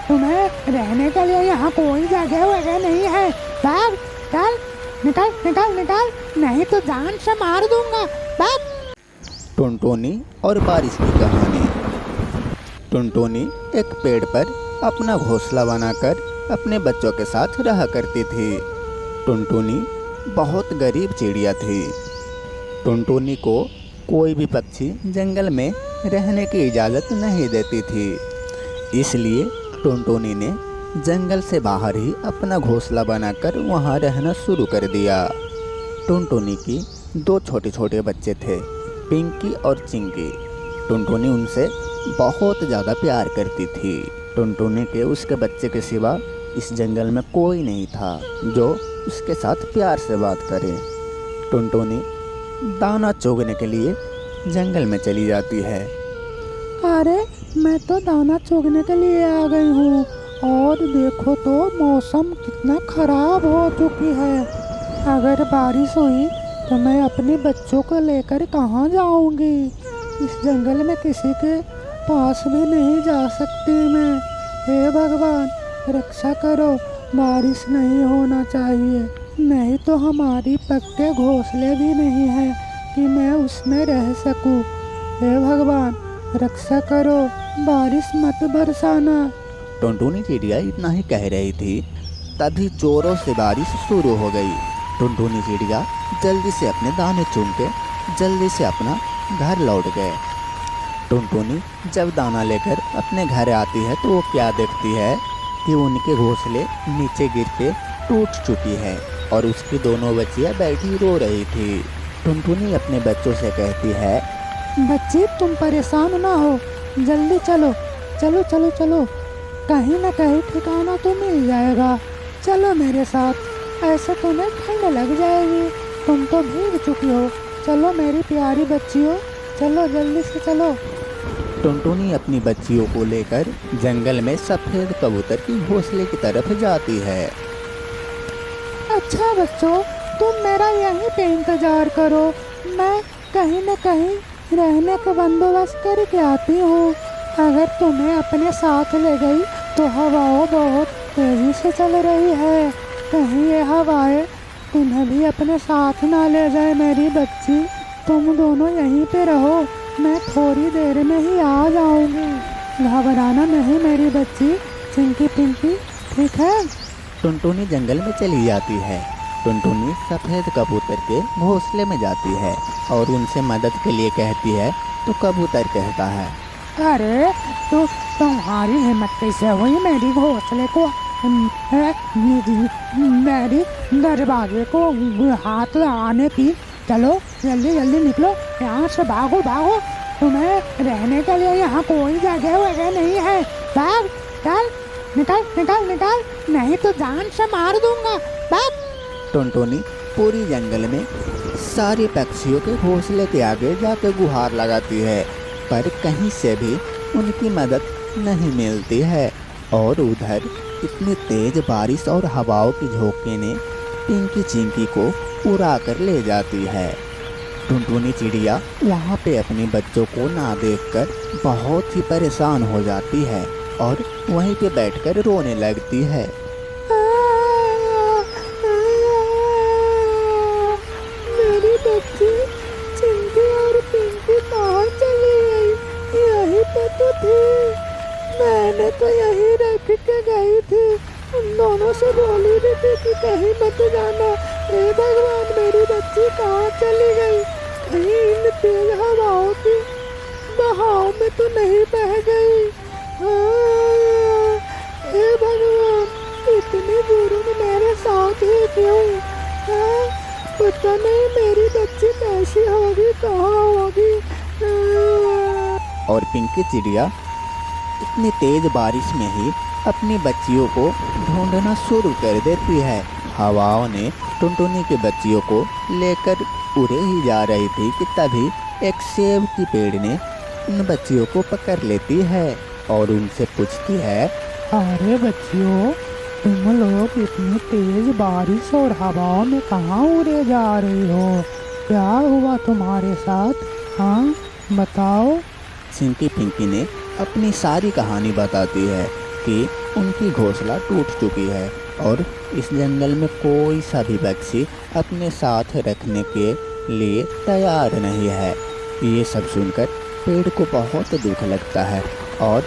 तुम्हें रहने के लिए यहाँ कोई जगह वगैरह नहीं है। भाग, चल, निकल निकल निकल, नहीं तो जान से मार दूंगा। भाग। टुनटुनी और बारिश की कहानी। टुनटुनी एक पेड़ पर अपना घोंसला बनाकर अपने बच्चों के साथ रहा करती थी। टुनटुनी बहुत गरीब चिड़िया थी। टुनटुनी को कोई भी पक्षी जंगल में रहने की इजाज़त नहीं देती थी, इसलिए टुनटुनी ने जंगल से बाहर ही अपना घोंसला बनाकर वहाँ रहना शुरू कर दिया। टुनटुनी की दो छोटे छोटे बच्चे थे, पिंकी और चिंकी। टुनटुनी उनसे बहुत ज़्यादा प्यार करती थी। टुनटुनी के उसके बच्चे के सिवा इस जंगल में कोई नहीं था जो उसके साथ प्यार से बात करे। टुनटुनी दाना चुगने के लिए जंगल में चली जाती है। अरे मैं तो दाना चुगने के लिए आ गई हूँ, और देखो तो मौसम कितना खराब हो चुकी है। अगर बारिश हुई तो मैं अपने बच्चों को लेकर कहाँ जाऊँगी? इस जंगल में किसी के पास भी नहीं जा सकती मैं। हे भगवान, रक्षा करो, बारिश नहीं होना चाहिए, नहीं तो हमारी पक्के घोंसले भी नहीं है कि मैं उसमें रह सकूं। हे भगवान, रक्षा करो, बारिश मत बरसाना। टुनटुनी चिड़िया इतना ही कह रही थी, तभी जोरों से बारिश शुरू हो गई। टुनटुनी चिड़िया जल्दी से अपने दाने चुन के जल्दी से अपना घर लौट गए। टुनटुनी जब दाना लेकर अपने घर आती है तो वो क्या देखती है कि उनके घोंसले नीचे गिर के टूट चुकी है और उसकी दोनों बच्चियां बैठी रो रही थी। टुनटुनी अपने बच्चों से कहती है, बच्चे तुम परेशान ना हो, जल्दी चलो चलो चलो चलो, कहीं ना कहीं ठिकाना तो मिल जाएगा। चलो मेरे साथ, ऐसे तुम्हें ठंड लग जाएगी, तुम तो भीग चुकी हो। चलो मेरी प्यारी बच्चियों, चलो जल्दी से चलो। टुनटुनी अपनी बच्चियों को लेकर जंगल में सफ़ेद कबूतर की घोंसले की तरफ जाती है। अच्छा बच्चों, तुम मेरा यहीं पे इंतजार करो, मैं कहीं न कहीं रहने का बंदोबस्त करके आती हूँ। अगर तुम्हें अपने साथ ले गई तो हवाओं बहुत तेजी से चल रही है, कहीं ये हवाएं तुम्हें भी अपने साथ ना ले जाए। मेरी बच्ची, तुम दोनों यहीं पे रहो, मैं थोड़ी देर में ही आ जाऊंगी। घबराना नहीं मेरी बच्ची, चिंकी पिंकी, ठीक है? टुनटुनी जंगल में चली जाती है। टुनटुनी सफ़ेद कबूतर के घोंसले में जाती है और उनसे मदद के लिए कहती है तो कबूतर कहता है, अरे तो तुम्हारी हिम्मत कैसे हुई मेरी घोंसले को मेरी दरवाजे को हाथ लगाने की? चलो जल्दी जल्दी निकलो यहाँ से, भागो भागो, तुम्हें रहने के लिए यहाँ कोई जगह वगैरह नहीं है। भाग, चल, निकल निकल निकल, नहीं तो जान से मार दूंगा। भाग। टुनटुनी पूरी जंगल में सारे पक्षियों के घोंसले के आगे जाकर गुहार लगाती है, पर कहीं से भी उनकी मदद नहीं मिलती है। और उधर इतनी तेज बारिश और हवाओं की झोंके ने पिंकी चिंकी को उड़ा कर ले जाती है। टुनटुनी चिड़िया वहाँ पे अपने बच्चों को ना देखकर बहुत ही परेशान हो जाती है और वहीं पे बैठकर रोने लगती है। मेरी बच्ची चिंकी और पिंकी कहाँ चली गई? यहीं पे तो थी, मैंने तो यहीं रख के गई थी। उन दोनों से बोली भी थी कि कहीं मत जाना। हे भगवान, मेरी बच्ची कहाँ चली गई? कहीं इन तेज हवाओं की बहाव में तो नहीं बह गई? हे भगवान, इतनी बुरी मेरे साथ ही क्यों? पता नहीं मेरी बच्ची कैसी होगी, कहाँ होगी? और पिंकी चिड़िया इतनी तेज बारिश में ही अपनी बच्चियों को ढूंढना शुरू कर देती है। हवाओं ने टुनटुनी की बच्चियों को लेकर उड़े ही जा रही थी कि तभी एक सेब की पेड़ ने उन बच्चियों को पकड़ लेती है और उनसे पूछती है, अरे बच्चियों, तुम लोग इतनी तेज बारिश और हवाओं में कहाँ उड़े जा रही हो? क्या हुआ तुम्हारे साथ? हाँ बताओ। चिंकी पिंकी ने अपनी सारी कहानी बताती है कि उनकी घोंसला टूट चुकी है और इस जंगल में कोई सा भी पक्षी अपने साथ रखने के लिए तैयार नहीं है। ये सब सुनकर पेड़ को बहुत दुख लगता है और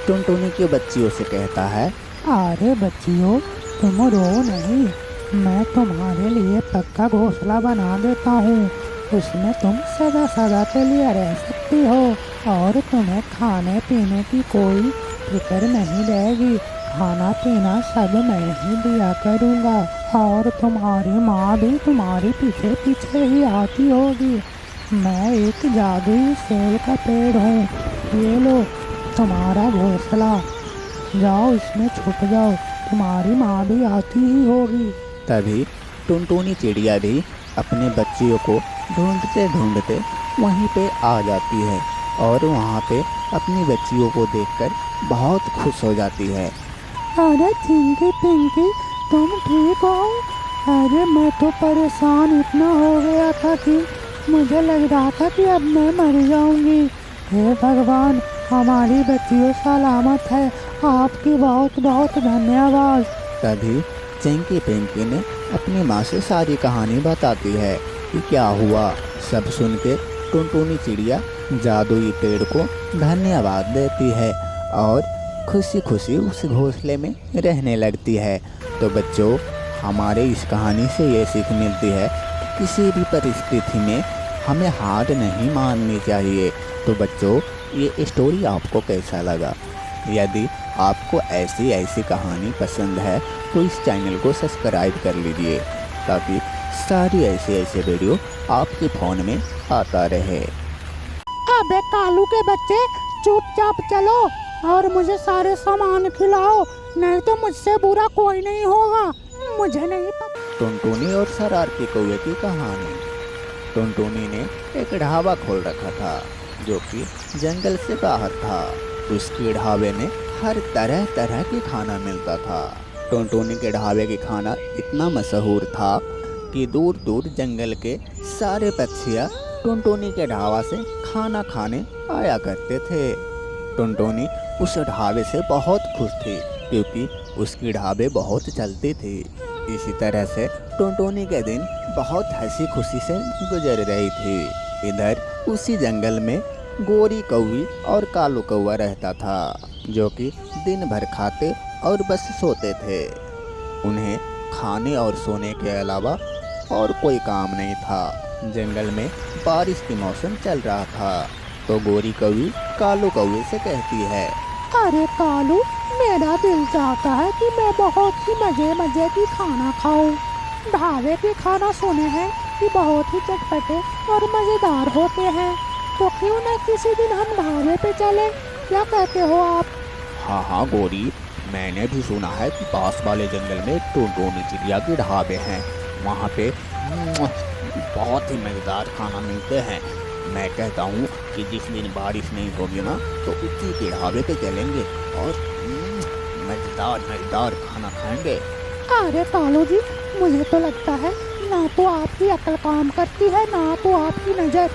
टुनटुनी की बच्चियों से कहता है, अरे बच्चियों, तुम रो नहीं, मैं तुम्हारे लिए पक्का घोंसला बना देता हूँ। उसमें तुम सदा सदा के लिए रह सकती हो और तुम्हें खाने पीने की कोई फिक्र नहीं रहेगी। खाना पीना सब मैं ही दिया करूँगा और तुम्हारी माँ भी तुम्हारे पीछे पीछे ही आती होगी। मैं एक जादुई सेब का पेड़ हूँ, ये लो तुम्हारा घोंसला, जाओ इसमें छुप जाओ, तुम्हारी माँ भी आती ही होगी। तभी टुनटुनी चिड़िया भी अपने बच्चियों को ढूंढते ढूंढते वहीं पे आ जाती है और वहाँ पे अपनी बच्चियों को देखकर बहुत खुश हो जाती है। अरे चिंकी पिंकी, तुम ठीक हो? अरे मैं तो परेशान इतना हो गया था कि मुझे लग रहा था कि अब मैं मर जाऊंगी। हे भगवान, हमारी बच्चियों सलामत है, आपकी बहुत बहुत धन्यवाद। तभी चिंकी पिंकी ने अपनी माँ से सारी कहानी बताती है कि क्या हुआ। सब सुन के टुनटुनी चिड़िया जादुई पेड़ को धन्यवाद देती है और खुशी खुशी उस घोंसले में रहने लगती है। तो बच्चों, हमारे इस कहानी से ये सीख मिलती है कि किसी भी परिस्थिति में हमें हार नहीं माननी चाहिए। तो बच्चों, ये स्टोरी आपको कैसा लगा? यदि आपको ऐसी कहानी पसंद है तो इस चैनल को सब्सक्राइब कर लीजिए ताकि सारी ऐसे वीडियो आपके फ़ोन में आता रहे। अबे कालू के बच्चे, चुपचाप चलो और मुझे सारे सामान खिलाओ, नहीं तो मुझसे बुरा कोई नहीं होगा। मुझे नहीं पता। टुनटुनी और शरारती कौवे की कहानी। टुनटुनी ने एक ढाबा खोल रखा था जो कि जंगल से बाहर था। उसके ढाबे में हर तरह तरह की खाना मिलता था। टुनटुनी के ढाबे की खाना इतना मशहूर था कि दूर दूर जंगल के सारे पक्षियाँ टुनटुनी के ढाबा से खाना खाने आया करते थे। टुनटुनी उस ढाबे से बहुत खुश थी क्योंकि उसकी ढाबे बहुत चलती थी। इसी तरह से टुनटुनी के दिन बहुत हंसी खुशी से गुजर रही थी। इधर उसी जंगल में गोरी कौवी और कालू कौवा रहता था जो कि दिन भर खाते और बस सोते थे। उन्हें खाने और सोने के अलावा और कोई काम नहीं था। जंगल में बारिश की मौसम चल रहा था तो गोरी कौवी कालू कौवे से कहती है, अरे कालू, मेरा दिल चाहता है कि मैं बहुत ही मजे की खाना खाऊं। ढाबे के खाना सुने हैं कि बहुत ही चटपटे और मज़ेदार होते हैं, तो क्यों न किसी दिन हम ढाबे पे चले? क्या कहते हो आप? हाँ गोरी, मैंने भी सुना है कि पास वाले जंगल में टुनटुनी चिड़िया के ढाबे हैं। वहाँ पे बहुत ही मज़ेदार खाना मिलते हैं। मैं कहता हूँ कि जिस दिन बारिश नहीं होगी ना तो उसी के ढाबे पे चलेंगे और मज़ेदार खाना खाएंगे। अरे कालू जी, मुझे तो लगता है ना तो आपकी अक्ल काम करती है ना तो आपकी नज़र।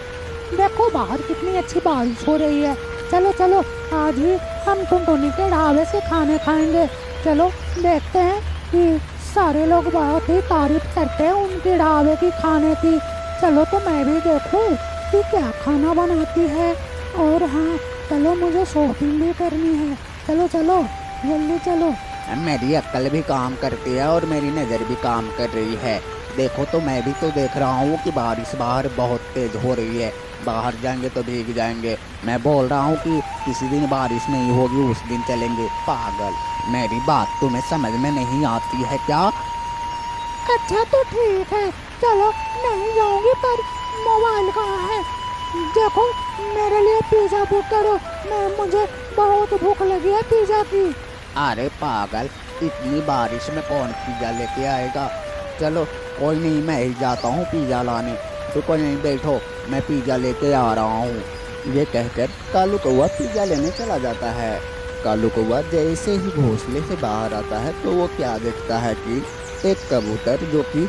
देखो बाहर कितनी अच्छी बारिश हो रही है। चलो चलो, आज ही हम टुनटुनी के ढाबे से खाने खाएंगे। चलो देखते हैं कि सारे लोग बहुत ही तारीफ करते हैं उनके ढाबे की खाने की। चलो तो मैं भी देखूं कि क्या खाना बनाती है। और हाँ, चलो मुझे शॉपिंग भी करनी है। चलो चलो जल्दी चलो। मेरी अक्ल भी काम करती है और मेरी नज़र भी काम कर रही है। देखो तो मैं भी तो देख रहा हूँ कि बारिश बाहर बहुत तेज़ हो रही है। बाहर जाएंगे तो भीग जाएंगे। मैं बोल रहा हूँ कि किसी दिन बारिश नहीं होगी उस दिन चलेंगे। पागल, मेरी बात तुम्हें समझ में नहीं आती है क्या? अच्छा तो ठीक है, चलो नहीं जाऊंगी, पर मोबाइल कहाँ है? देखो मेरे लिए पिज़्ज़ा बुक करो, मुझे बहुत भूख लगी है पिज़्ज़ा की। अरे पागल, इतनी बारिश में कौन पिज़्ज़ा लेके आएगा? चलो कोई नहीं, मैं ही जाता हूँ पिज़्ज़ा लाने। तो कोई नहीं, बैठो, मैं पिज़्ज़ा लेके आ रहा हूँ। ये कहकर कालू कौवा पिज़्ज़ा लेने चला जाता है। कालू कौवा जैसे ही घोंसले से बाहर आता है तो वो क्या देखता है कि एक कबूतर जो कि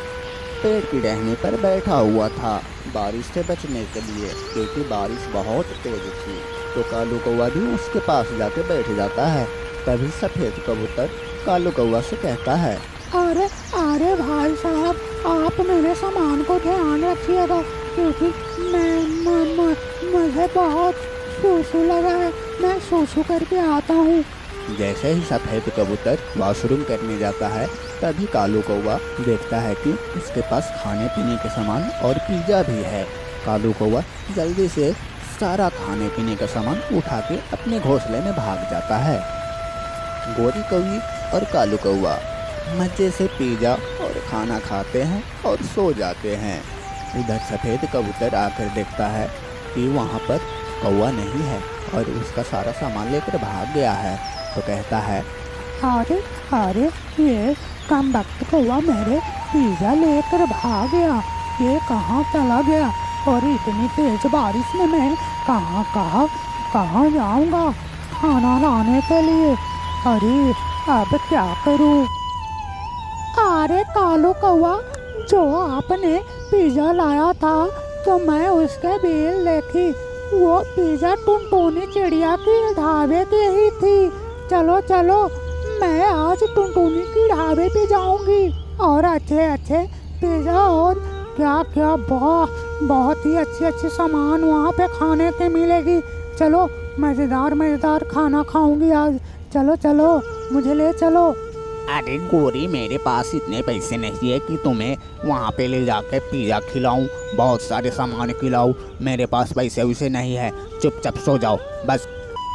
पेड़ की टहनी पर बैठा हुआ था बारिश से बचने के लिए, क्योंकि बारिश बहुत तेज थी। तो कालू कौवा भी उसके पास जाके बैठ जाता है तभी सफ़ेद कबूतर कालू कौवा से कहता है, अरे अरे भाई साहब, आप मेरे सामान को ध्यान रखिएगा, क्योंकि मुझे बहुत सूसू लगा है, मैं सूसू करके आता हूँ। जैसे ही सफ़ेद कबूतर वॉशरूम करने जाता है तभी कालू कौवा देखता है कि उसके पास खाने पीने के सामान और पिज़्ज़ा भी है। कालू कौवा जल्दी से सारा खाने पीने का सामान उठा के अपने घोंसले में भाग जाता है। गोरी कौवी और कालू कौवा मज़े से पिज़्ज़ा और खाना खाते हैं और सो जाते हैं। उधर सफ़ेद कबूतर आकर देखता है कि वहाँ पर कौवा नहीं है और उसका सारा सामान लेकर भाग गया है, तो कहता है, अरे अरे, ये कमबख्त कौवा मेरे पिज़्ज़ा लेकर भाग गया, ये कहाँ चला गया? और इतनी तेज बारिश में मैं कहाँ जाऊँगा खाना लाने के लिए? अरे अब क्या करूँ? अरे कालू कौवा, जो आपने पिज़्ज़ा लाया था तो मैं उसके बिल देखी, वो पिज़्ज़ा टुनटुनी चिड़िया की ढाबे की ही थी। चलो चलो, मैं आज टुनटुनी की ढाबे पे जाऊंगी और अच्छे पिज़्ज़ा और क्या बहुत ही अच्छे सामान वहाँ पे खाने के मिलेगी। चलो मज़ेदार खाना खाऊंगी आज। चलो चलो, मुझे ले चलो। अरे गोरी, मेरे पास इतने पैसे नहीं है कि तुम्हें वहाँ पे ले जाकर पिज़्ज़ा खिलाऊं, बहुत सारे सामान खिलाऊं। मेरे पास पैसे वैसे नहीं है, चुपचाप सो जाओ बस।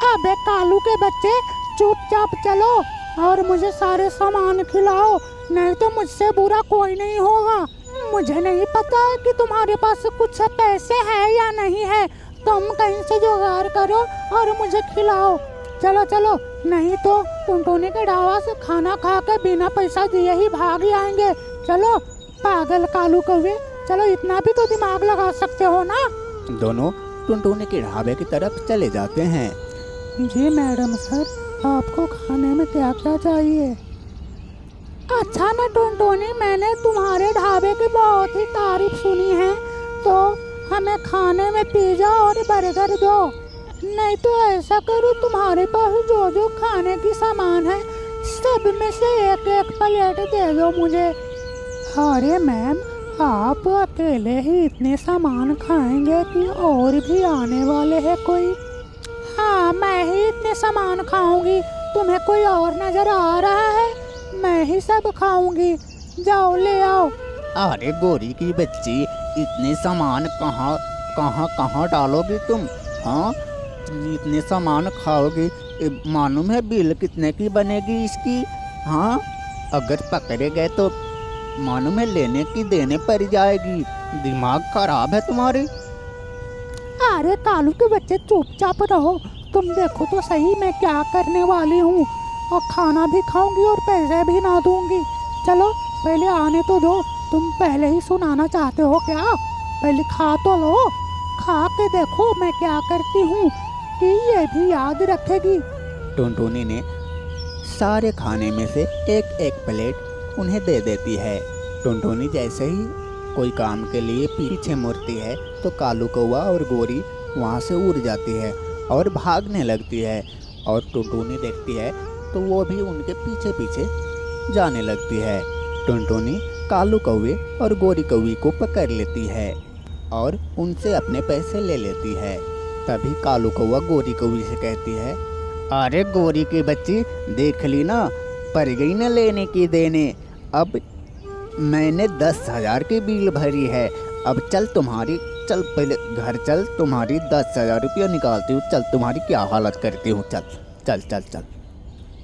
अबे कालू के बच्चे, चुपचाप चलो और मुझे सारे सामान खिलाओ, नहीं तो मुझसे बुरा कोई नहीं होगा। मुझे नहीं पता कि तुम्हारे पास कुछ पैसे हैं या नहीं है, तुम कहीं से जुगाड़ करो और मुझे खिलाओ। चलो चलो, नहीं तो टुनटुनी के ढाबा से खाना खा के बिना पैसा दिए ही भाग आएंगे। चलो पागल कालू कौवे, चलो इतना भी तो दिमाग लगा सकते हो ना। दोनों टुनटुनी के ढाबे की तरफ चले जाते हैं। जी मैडम सर, आपको खाने में क्या क्या चाहिए? अच्छा ना टुनटुनी, मैंने तुम्हारे ढाबे की बहुत ही तारीफ सुनी है, तो हमें खाने में पिज़्ज़ा और बर्गर दो। नहीं तो ऐसा करो, तुम्हारे पास जो खाने की सामान है सब में से एक प्लेट दे दो मुझे। अरे मैम, आप अकेले ही इतने सामान खाएंगे कि और भी आने वाले हैं कोई? हाँ, मैं ही इतने सामान खाऊंगी, तुम्हें कोई और नजर आ रहा है? मैं ही सब खाऊंगी, जाओ ले आओ। अरे गोरी की बच्ची, इतने सामान कहाँ डालोगी तुम? हाँ, इतने सामान खाओगी, मालूम है बिल कितने की बनेगी इसकी? हाँ, अगर पकड़े गए तो मालूम है लेने की देने पड़ जाएगी। दिमाग खराब है तुम्हारी। अरे कालू के बच्चे, चुपचाप रहो, तुम देखो तो सही मैं क्या करने वाली हूँ, और खाना भी खाऊंगी और पैसे भी ना दूंगी। चलो पहले आने तो दो, तुम पहले ही सुनाना चाहते हो क्या? पहले खा तो लो, खा के देखो मैं क्या करती हूँ, कि ये भी याद रखेगी। टुनटुनी ने सारे खाने में से एक प्लेट उन्हें दे देती है। टुनटुनी जैसे ही कोई काम के लिए पीछे मुड़ती है तो कालू कौवा और गोरी वहाँ से उड़ जाती है और भागने लगती है, और टुनटुनी देखती है तो वो भी उनके पीछे पीछे जाने लगती है। टुनटुनी कालू कौवे और गोरी कौवी को पकड़ लेती है और उनसे अपने पैसे ले लेती है। तभी कालू कौवा गोरी कौवी से कहती है, अरे गोरी की बच्ची, देख ली ना, पड़ गई ना लेने की देने। अब मैंने 10,000 की बिल भरी है, अब चल पहले घर चल, तुम्हारी 10,000 रुपया निकालती हूँ, चल तुम्हारी क्या हालत करती हूँ, चल।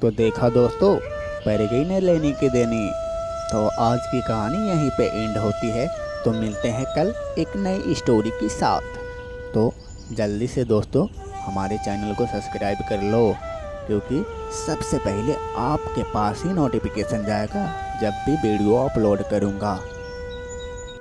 तो देखा दोस्तों, पड़ गई ना लेने की देनी। तो आज की कहानी यहीं पे एंड होती है। तो मिलते हैं कल एक नई स्टोरी के साथ। तो जल्दी से दोस्तों हमारे चैनल को सब्सक्राइब कर लो, क्योंकि सबसे पहले आपके पास ही नोटिफिकेशन जाएगा जब भी वीडियो अपलोड करूँगा।